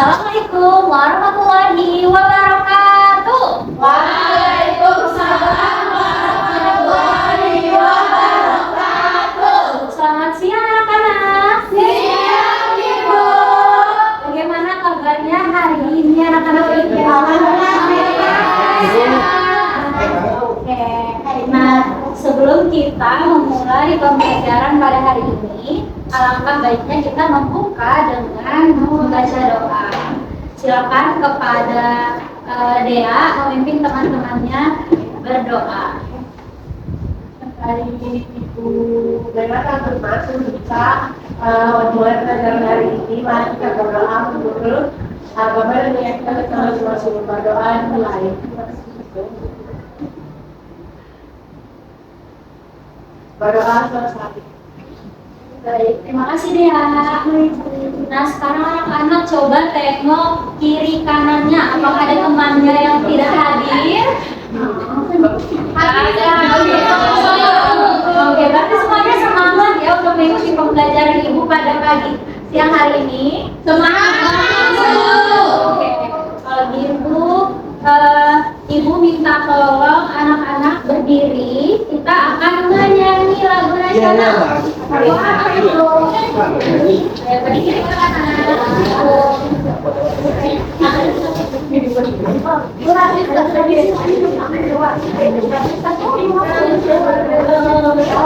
Assalamualaikum warahmatullahi wabarakatuh. Waalaikumsalam warahmatullahi wabarakatuh. Selamat siang anak-anak. Siang Ibu. Bagaimana kabarnya hari ini anak-anak ini? Oke. Nah, sebelum kita memulai pembelajaran pada hari ini, alangkah baiknya kita membuka dengan membaca doa. Silakan kepada Dea memimpin teman-temannya berdoa. Hari ini Ibu Dea bermasuk bisa memulai pelajaran hari ini. Mari kita berdoa dulu. Bapak dan Ibu kita masuk berdoa mulai. Berdoa selesai. Baik, terima kasih Dea. Nah, sekarang anak-anak coba tengok kiri kanannya. Apakah ada temannya yang tidak hadir? Ada. Oke, berarti semuanya semangat ya untuk mengikuti pembelajaran Ibu pada pagi siang hari ini. Semangat. Oke, kalau gitu Ibu minta tolong anak-anak berdiri. Kita akan menyanyi lagu nasional. Ayo berdiri ke kanan.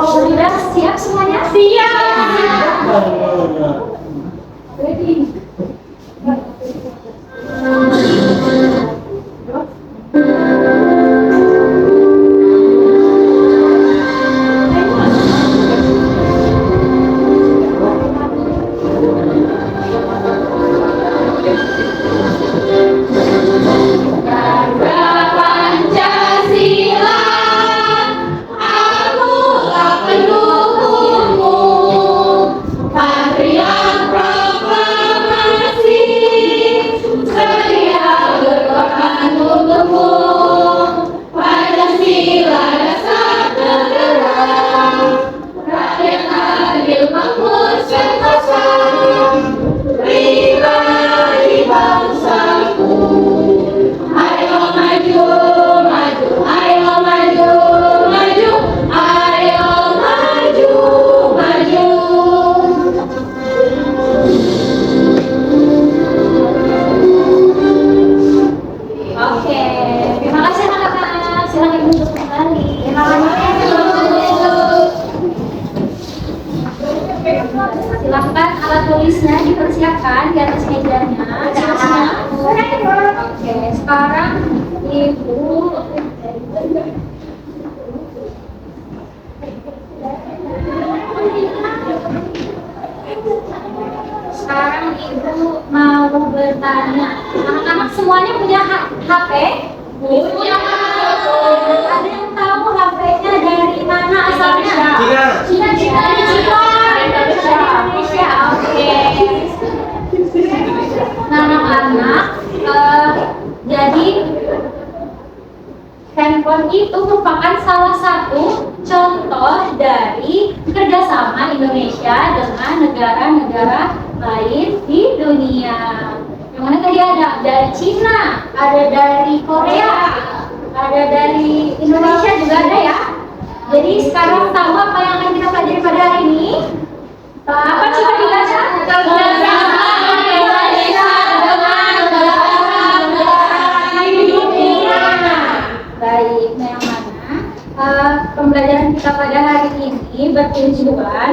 Sudah siap semuanya? Siap. Ready. Silakan alat tulisnya dipersiapkan di atas mejanya. Oke, sekarang Ibu mau bertanya. Anak-anak semuanya punya HP? Punya. Ada yang tahu HP-nya dari mana asalnya? Cina. Indonesia. Oke. Nah, anak-anak, jadi handphone itu merupakan salah satu contoh dari kerjasama Indonesia dengan negara-negara lain di dunia. Yang mana tadi ada dari Cina, ada dari Korea, ada dari Indonesia juga ada ya. Jadi sekarang tahu apa yang akan kita pelajari pada hari ini? Apa coba dibaca? Kerjasama Indonesia dengan negara-negara di dunia. Baik, nah yang mana pembelajaran kita pada hari ini bertujuan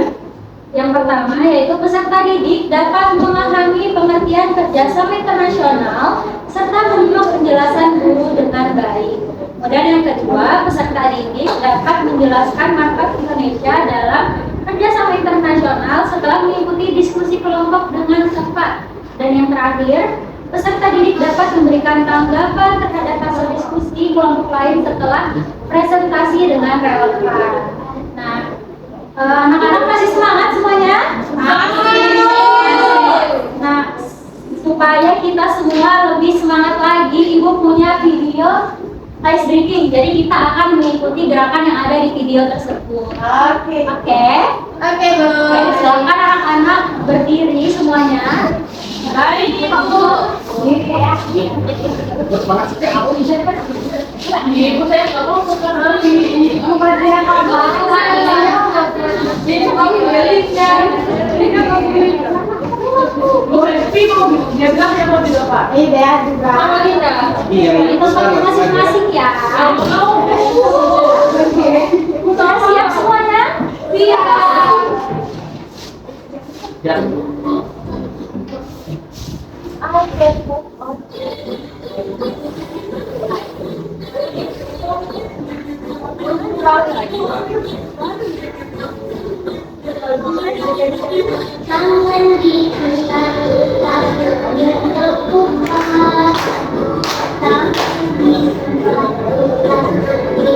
yang pertama yaitu peserta didik dapat memahami pengertian kerjasama internasional serta menyimak penjelasan guru dengan baik. Kemudian yang kedua, peserta didik dapat menjelaskan markas Indonesia dalam kerjasama internasional setelah mengikuti diskusi kelompok dengan tepat. Dan yang terakhir, peserta didik dapat memberikan tanggapan terhadap hasil diskusi kelompok lain setelah presentasi dengan relevan. Nah, anak-anak masih semangat semuanya? Nah, supaya kita semua lebih semangat lagi, Ibu punya video ice breaking. Jadi kita akan mengikuti gerakan yang ada di video tersebut. Oke. Oke, Oke, Bu. silakan anak-anak berdiri semuanya. Baik, Ibu. Ibu saya nggak mau sekali. Ibu pada apa? Ibu kamu belinya. Ibu kamu belinya. Dia bilang dia mau di depan. Iya juga. Sama Linda. Iya, Di tempatnya masing-masing ya. Sudah siap semuanya? Siap. Ya. Tangan diangkat bertepuk tangan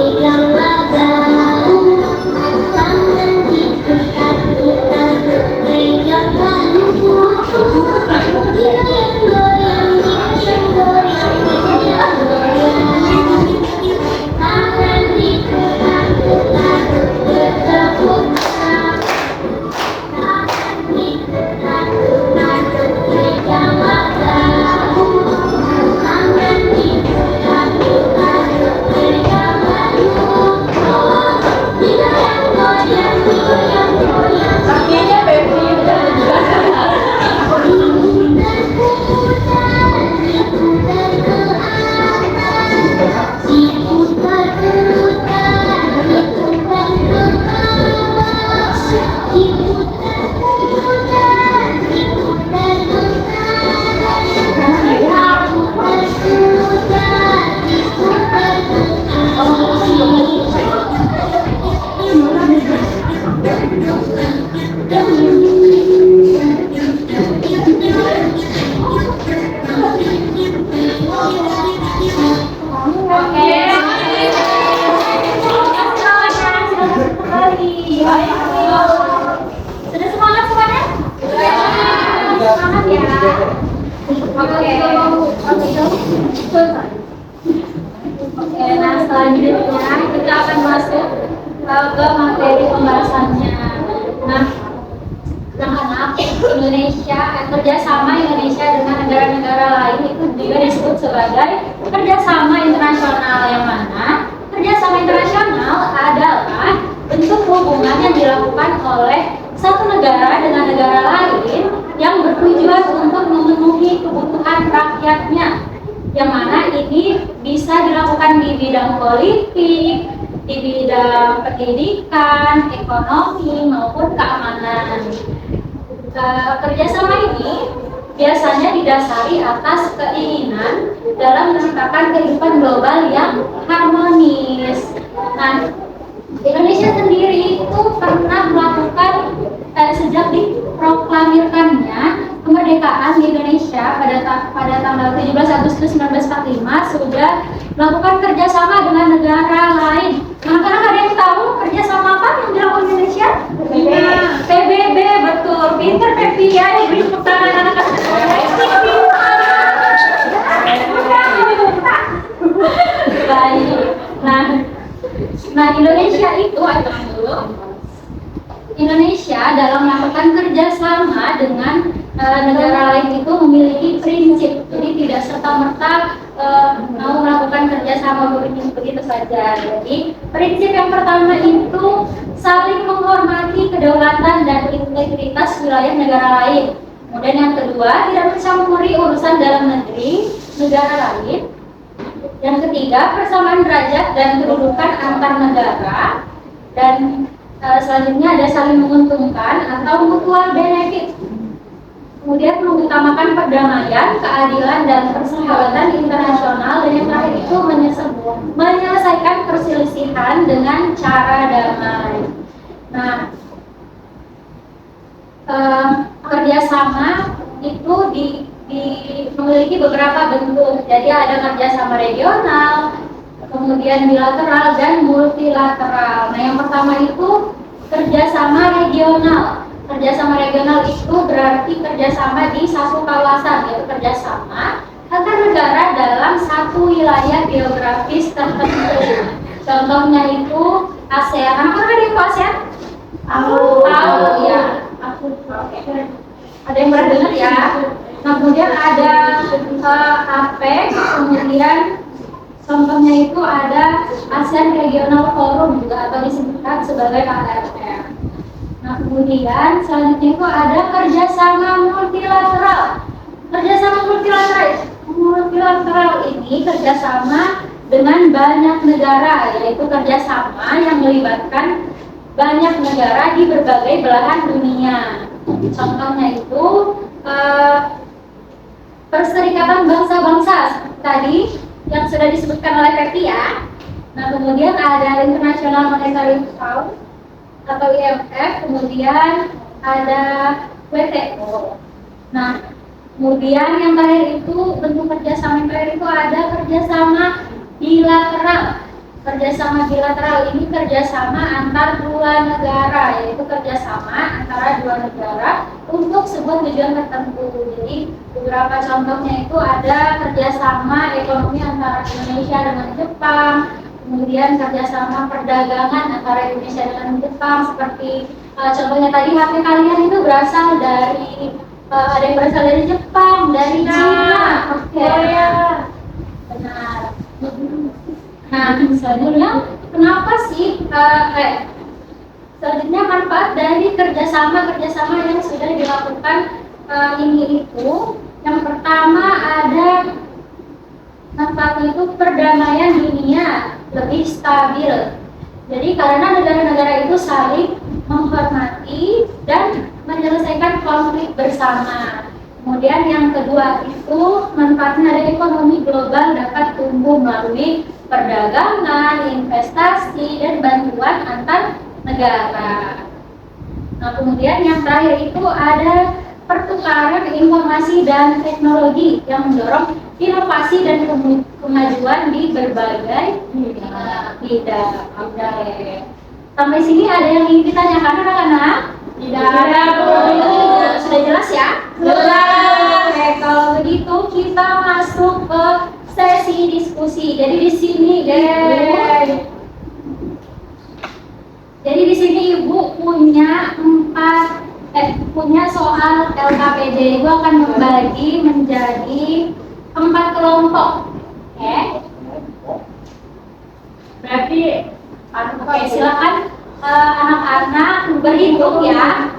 diangkat pegang wajah tangan diangkat pegang bahu goyang-goyang goyang-goyang tangan diangkat bertepuk Sudah semangat semuanya? Semangat ya. Oke, nah selanjutnya kita akan masuk ke materi pembahasannya. Nah, anak-anak Indonesia, kerjasama Indonesia dengan negara-negara lain itu juga disebut sebagai kerjasama internasional, yang mana kerjasama internasional adalah bentuk hubungan yang dilakukan oleh satu negara dengan negara lain yang bertujuan untuk memenuhi kebutuhan rakyatnya, yang mana ini bisa dilakukan di bidang politik, di bidang pendidikan, ekonomi, maupun keamanan. Kerjasama ini biasanya didasari atas keinginan dalam menciptakan kehidupan global yang harmonis. Nah, Indonesia sendiri itu pernah melakukan sejak diproklamirkannya kemerdekaan di Indonesia pada tanggal 17 Agustus 1945 sudah melakukan kerjasama dengan negara lain. Nah, karena ada yang tahu kerjasama apa yang dilakukan Indonesia? PBB, betul. Pinter Pepi ya, beri tepuk tangan anak-anak. Baik. Nah, Indonesia itu Indonesia dalam melakukan kerjasama dengan negara lain itu memiliki prinsip, jadi tidak serta-merta mau melakukan kerjasama begitu saja. Jadi prinsip yang pertama itu saling menghormati kedaulatan dan integritas wilayah negara lain. Kemudian yang kedua, tidak mencampuri urusan dalam negeri negara lain. Yang ketiga, persamaan derajat dan kedudukan antar negara. Dan selanjutnya ada saling menguntungkan atau mutual benefit. Kemudian mengutamakan perdamaian, keadilan, dan persahabatan internasional. Dan yang terakhir itu menyelesaikan perselisihan dengan cara damai. Nah, kerjasama itu memiliki beberapa bentuk. Jadi ada kerjasama regional, kemudian bilateral, dan multilateral. Nah, yang pertama itu kerjasama regional. Kerjasama regional itu berarti kerjasama di satu kawasan, yaitu kerjasama antar negara dalam satu wilayah geografis tertentu. Contohnya itu ASEAN. Apa ada yang ASEAN? Tahu ya. Ada yang pernah dengar ya? Nah, kemudian ada APEC, kemudian contohnya itu ada ASEAN Regional Forum juga atau disebutkan sebagai ARF. Nah, kemudian selanjutnya itu ada kerjasama multilateral. Kerjasama multilateral ini kerjasama dengan banyak negara, yaitu kerjasama yang melibatkan banyak negara di berbagai belahan dunia. Contohnya itu Perserikatan Bangsa-Bangsa tadi yang sudah disebutkan oleh Pepi ya. Nah, kemudian ada International Monetary Fund atau IMF, kemudian ada WTO. Nah, kemudian yang terakhir itu bentuk kerjasama yang terakhir itu ada kerjasama bilateral. Kerjasama bilateral ini kerjasama antar dua negara, yaitu kerjasama antara dua negara untuk sebuah tujuan tertentu. Jadi beberapa contohnya itu ada kerjasama ekonomi antara Indonesia dengan Jepang, kemudian kerjasama perdagangan antara Indonesia dengan Jepang, seperti contohnya tadi HP kalian itu berasal dari ada yang berasal dari Jepang, dari Cina, Korea. Benar. Nah, selanjutnya kenapa sih selanjutnya manfaat dari kerjasama yang sudah dilakukan ini itu yang pertama ada manfaatnya itu perdamaian dunia lebih stabil. Jadi karena negara-negara itu saling menghormati dan menyelesaikan konflik bersama. Kemudian yang kedua itu manfaatnya ada ekonomi global dapat tumbuh melalui perdagangan, investasi, dan bantuan antar negara. Nah, kemudian yang terakhir itu ada pertukaran informasi dan teknologi yang mendorong inovasi dan kemajuan di berbagai bidang. Sampai sini ada yang ingin ditanyakan anak-anak? Tidak ada, Bu. Sudah jelas ya? Jelas. Oke, kalau begitu kita masuk ke sesi diskusi. Jadi di sini, Ibu punya soal LKPD. Ibu akan membagi menjadi 4 kelompok. Oke. Berarti oke, silakan anak-anak berhitung ya.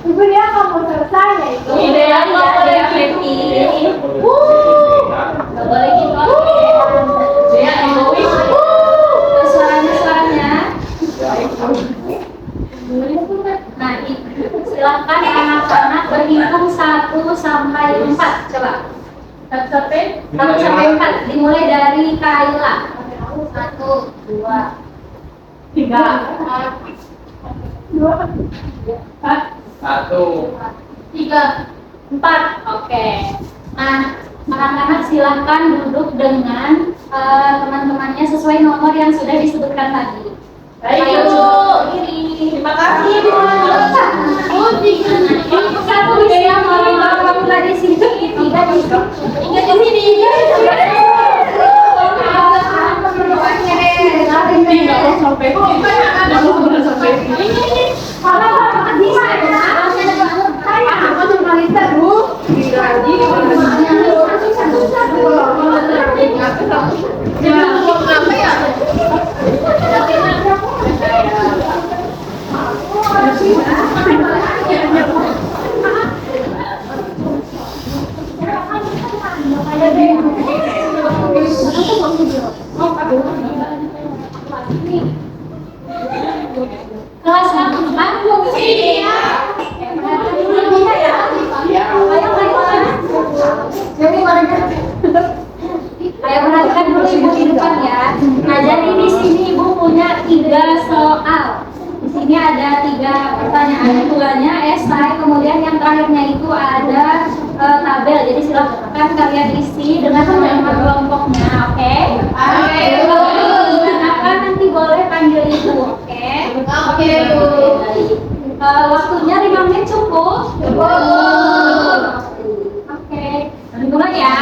Ibu dia kamu selesai ya itu? Ideal ya, Pepi. Gak boleh gitu. Dia egois. Suaranya. Nah, silakan anak-anak berhitung 1 sampai 4. Coba. 1 sampai 4. Dimulai dari Kaila. 1, 2, 3, 4, 4. Oke. Nah, anak-anak silahkan duduk dengan teman-temannya sesuai nomor yang sudah disebutkan tadi. Baik, Ayo, Bu. Terima kasih, Bu. Satu bisa kalau di sini, tidak di sini. Kelas 4 sini ya. Ayo perhatikan dulu Ibu di depan ya. Nah, jadi di sini Ibu punya 3 soal. Di sini ada 3 pertanyaan, keduanya esai, kemudian yang terakhirnya itu ada tabel. Jadi silakan kalian isi dengan nama kelompoknya, oke? Oke. Kalau digunakan nanti boleh panggil Ibu, oke? Oke, Bu. Waktunya 5 menit cukup? Cukup. Oke. Dimulai ya.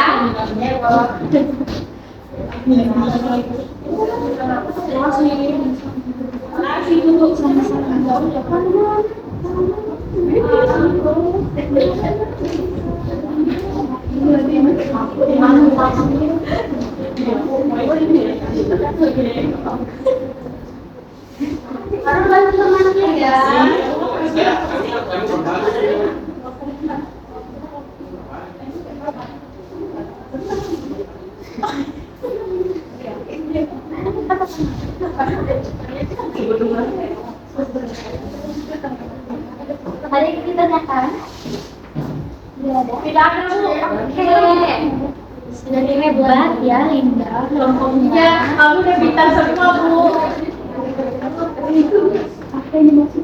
Tidak ada Bu. Oke. Sudah hebat ya Linda kelompoknya. Ya, kamu udah bintang semua Bu. Apa yang dimaksudnya? Apa yang dimaksud?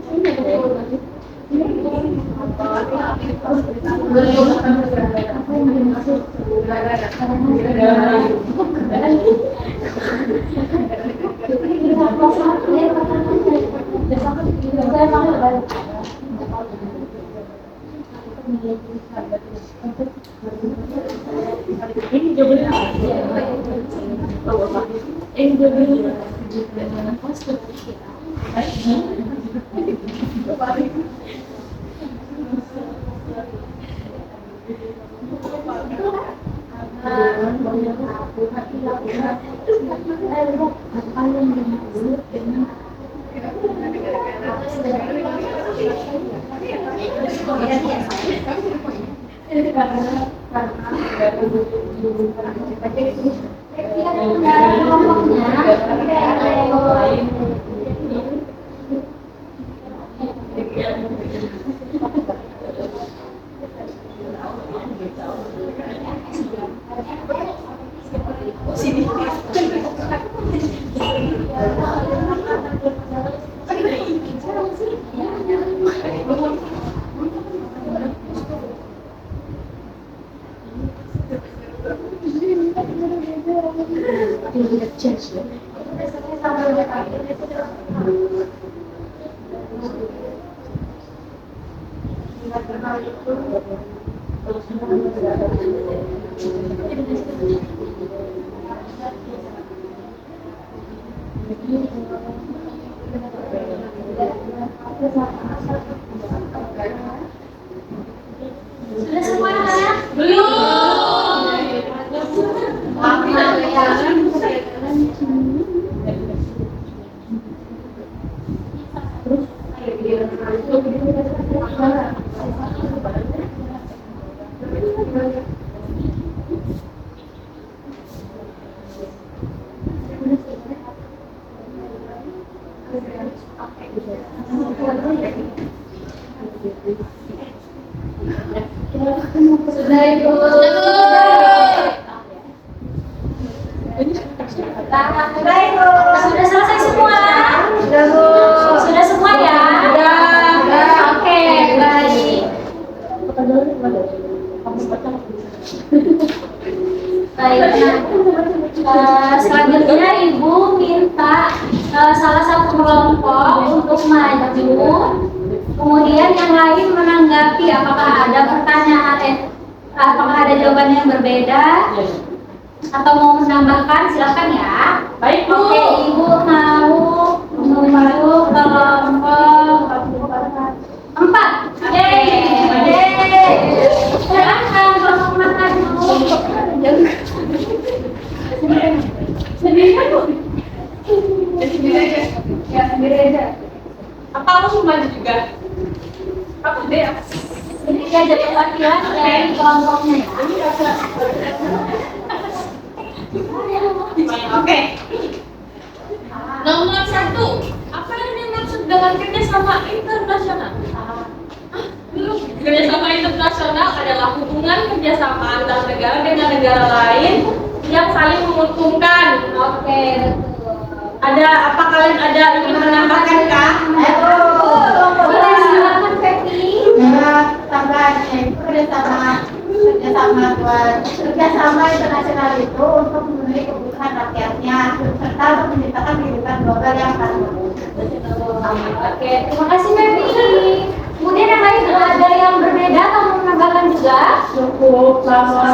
Sudah semuanya? Sudah Ibu. Sudah selesai semua? Sudah semua ya? Oke, baik. Baik, selanjutnya Ibu minta salah satu kelompok untuk maju. Kemudian yang lain menanggapi apakah ada pertanyaan, apakah ada jawaban yang berbeda atau mau menambahkan, silakan ya. Baik Bu. Oke, Ibu mau menuju kelompok 4. Silakan kelompok mana dulu? Sendiri Bu. Sendiri aja. Ya, sendiri aja. Apa lu mau maju juga? Aku deh. Ini aja perwakilan dari kelompoknya ya. Oke. Nomor 1. Apa yang dimaksud dengan kerjasama internasional? Belum. Kerjasama internasional adalah hubungan kerjasama antar negara dengan negara lain yang saling menguntungkan. Oke, betul. Ada apa kalian ada ingin menambahkan kah? Boleh silakan Pepi. Kerjasama internasional itu untuk memenuhi kebutuhan rakyatnya serta untuk menciptakan kehidupan global yang harmonis. Oke, terima kasih Pepi. Kemudian yang lain ada yang berbeda atau mau menambahkan juga? Cukup Sama.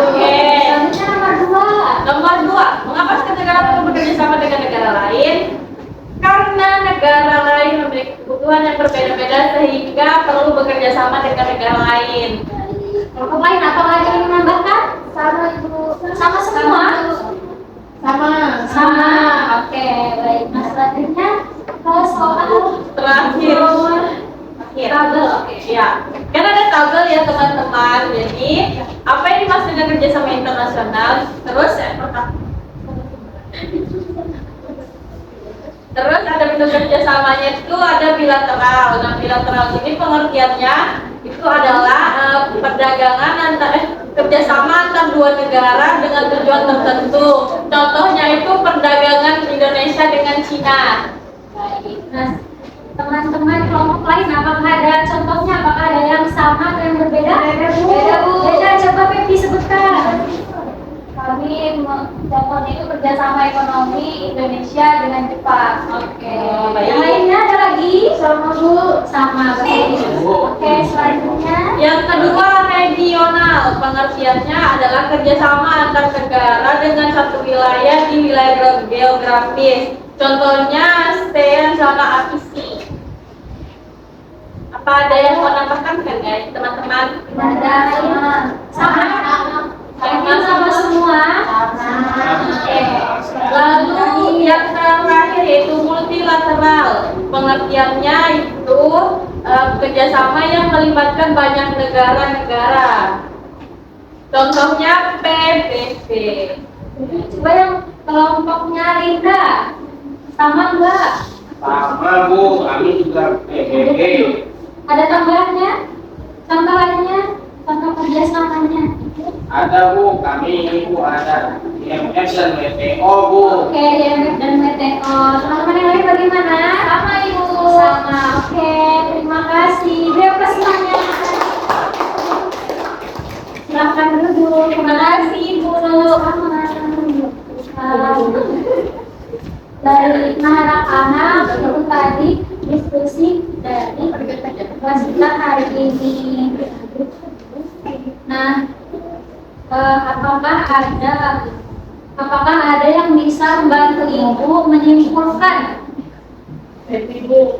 Oke. Selanjutnya nomor 2. Nomor 2, mengapa setiap negara perlu bekerja sama dengan negara lain? Karena negara lain memiliki kebutuhan yang berbeda-beda sehingga perlu bekerja sama dengan negara lain. Kelompok lain apakah ada yang menambahkan? Sama Ibu. Sama semua? Sama. Oke, baik. Nah, selanjutnya soal Terakhir. tabel. Oke. Ya, kan ada tabel ya teman-teman. Jadi, apa yang dimaksud dengan kerjasama internasional? Terus ada bentuk kerjasamanya itu ada bilateral. Nah, bilateral ini pengertiannya itu itu adalah perdagangan kerjasama antar dua negara dengan tujuan tertentu. Contohnya itu perdagangan Indonesia dengan Cina. Baik. Nah, teman-teman kelompok lain apakah ada contohnya? Apakah ada yang sama atau yang berbeda? Beda, Bu. Beda, coba Pepi sebutkan. Kami contohnya itu kerjasama ekonomi Indonesia dengan Jepang. Oke. Yang lainnya ada lagi? Sama, Bu. Sama, baik. Oke, selanjutnya. Yang kedua, regional. Pengertiannya adalah kerjasama antar negara dengan satu wilayah di wilayah geografis. Contohnya ASEAN sama ASEAN. Apa ada yang mau tambahkan kan guys, teman-teman? Ada sama. Sama semua. Oke. Lalu yang terakhir yaitu multilateral. Pengertiannya itu kerjasama yang melibatkan banyak negara-negara. Contohnya PBB. Coba yang kelompoknya Linda. Sama enggak? Sama Bu, kami juga PBB. Ada tambahannya? Contoh lainnya? Contoh kerjasamanya? Ada Bu, kami Ibu ada IMF dan WTO Bu. Oke, IMF dan WTO. Teman-teman yang lain bagaimana? Sama Ibu. Sama. Oke, terima kasih. Beliau pesannya. Silakan duduk. Terima kasih Bu. Dari anak-anak itu tadi diskusi dari kelas kita hari ini. Nah, apakah ada yang bisa membantu Ibu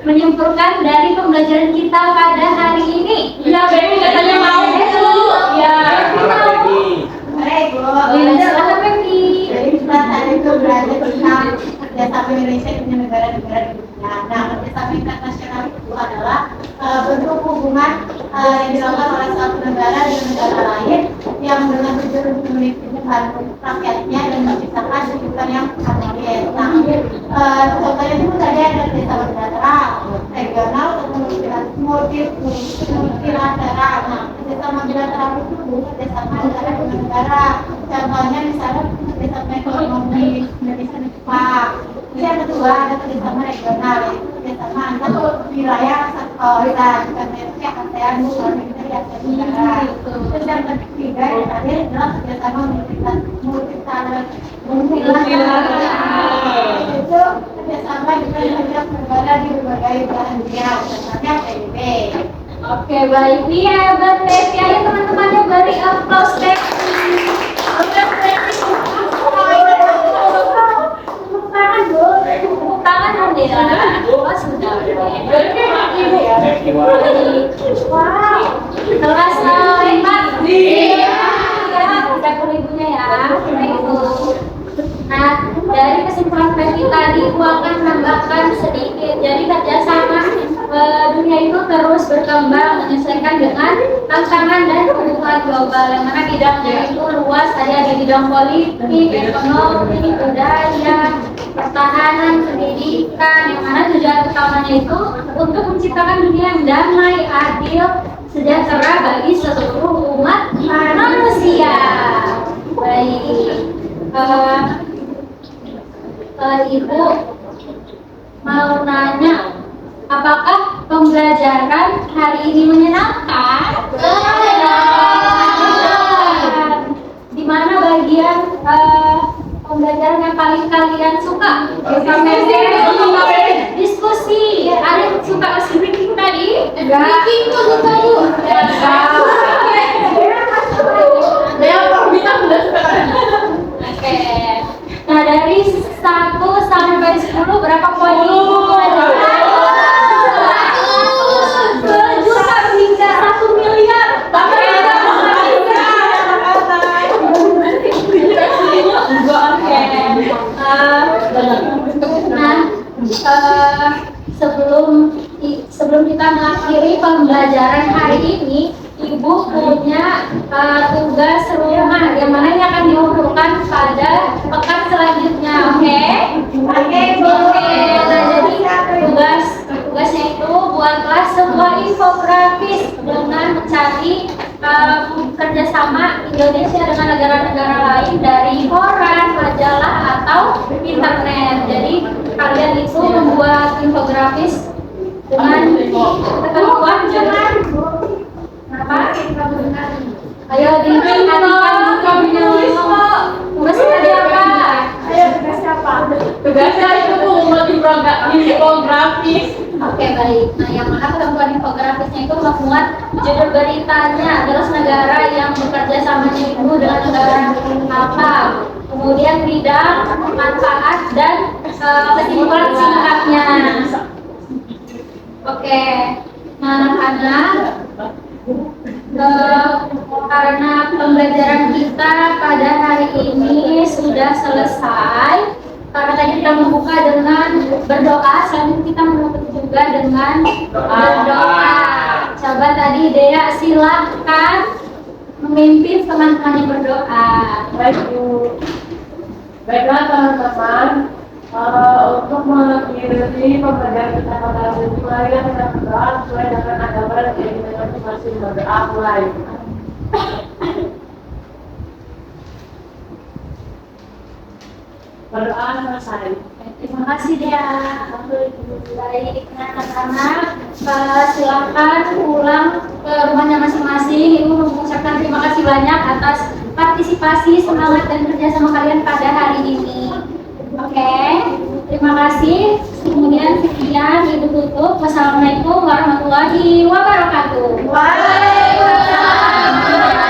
menyimpulkan dari pembelajaran kita pada hari ini? Ya, Baby katanya mau Bu. Ya. Baik, Bu. Silakan Pepi. Jadi kita tadi itu belajar tentang kerjasama Indonesia dengan negara-negara di dunia. Nah, kerjasama internasional itu adalah bentuk hubungan yang dilakukan oleh satu negara dengan negara lain yang dengan tujuan untuk membantu rakyatnya dan menciptakan kehidupan yang harmonis. Nah, contohnya itu tadi ada kerjasama bilateral, regional, atau multilateral. Nah, kerjasama bilateral itu kerjasama antara dua negara. Contohnya misalnya kerjasama ekonomi Indonesia dan Jepang. Yang kedua ada kerjasama regional, yaitu kerjasama antar wilayah dan konvensi ASEAN kita di Asia Tenggara. Terus yang ketiga yang terakhir adalah kerjasama multilateral. Itu kerjasama dengan banyak negara di berbagai belahan dunia, contohnya PBB. Oke, baik. Iya, hebat Pepi. Ayo teman-temannya beri applause Pepi. Tepuk tangan, Bu. Tepuk tangan dong ya. Oh, sudah. Wow. Kelas hebat. Iya. Kita ibunya ya. Nah, dari kesimpulan Pepi tadi, Ibu akan menambahkan sedikit. Jadi kerjasama dunia itu terus berkembang menyesuaikan dengan tantangan dan kebutuhan global, yang mana bidangnya itu luas, ada di bidang politik, ekonomi, budaya, pertahanan, pendidikan, yang mana tujuan utamanya itu untuk menciptakan dunia yang damai, adil, sejahtera bagi seluruh umat manusia. Baik, Ibu mau nanya, apakah pembelajaran hari ini menyenangkan? Di mana bagian pembelajaran yang paling kalian suka? Diskusi. Ada yang suka speaking tadi? Speaking kok suka Bu? Oke. Nah, dari 1 sampai 10 berapa poin? 1 juta hingga 1 miliar. Sebelum kita mengakhiri pembelajaran hari ini, Ibu punya tugas rumah yang mana ini akan diumpulkan pada pekan selanjutnya, oke? Oke, Bu. Nah, jadi tugasnya itu buatlah sebuah infografis dengan kerjasama Indonesia dengan negara-negara lain dari koran, majalah, atau internet. Jadi kalian itu membuat infografis dengan ketentuan dengan apa? Ayo diperhatikan tugas tadi apa? Ayo tugas siapa? Tugasnya itu membuat infografis. Oke, baik. Nah, yang mana ketentuan infografisnya itu memuat judul beritanya, terus negara yang bekerja sama itu dengan negara apa, kemudian bidang, manfaat, dan kesimpulan singkatnya. Oke, nah anak-anak, karena pembelajaran kita pada hari ini sudah selesai. Karena tadi kita membuka dengan berdoa, selanjutnya kita menutup juga dengan berdoa. Coba tadi Dea silahkan memimpin teman-temannya berdoa. Baik Bu. Baiklah teman-teman, untuk mengakhiri pembelajaran kita pada hari ini, mari kita berdoa sesuai dengan agama dan keyakinan masing-masing. Berdoa mulai. Berdoa selesai. Terima kasih Dea. Baik, anak-anak, silakan pulang ke rumahnya masing-masing. Ibu mengucapkan terima kasih banyak atas partisipasi, semangat, dan kerjasama kalian pada hari ini. Oke, terima kasih. Kemudian sekian, Ibu tutup. Wassalamualaikum warahmatullahi wabarakatuh. Waalaikumsalam.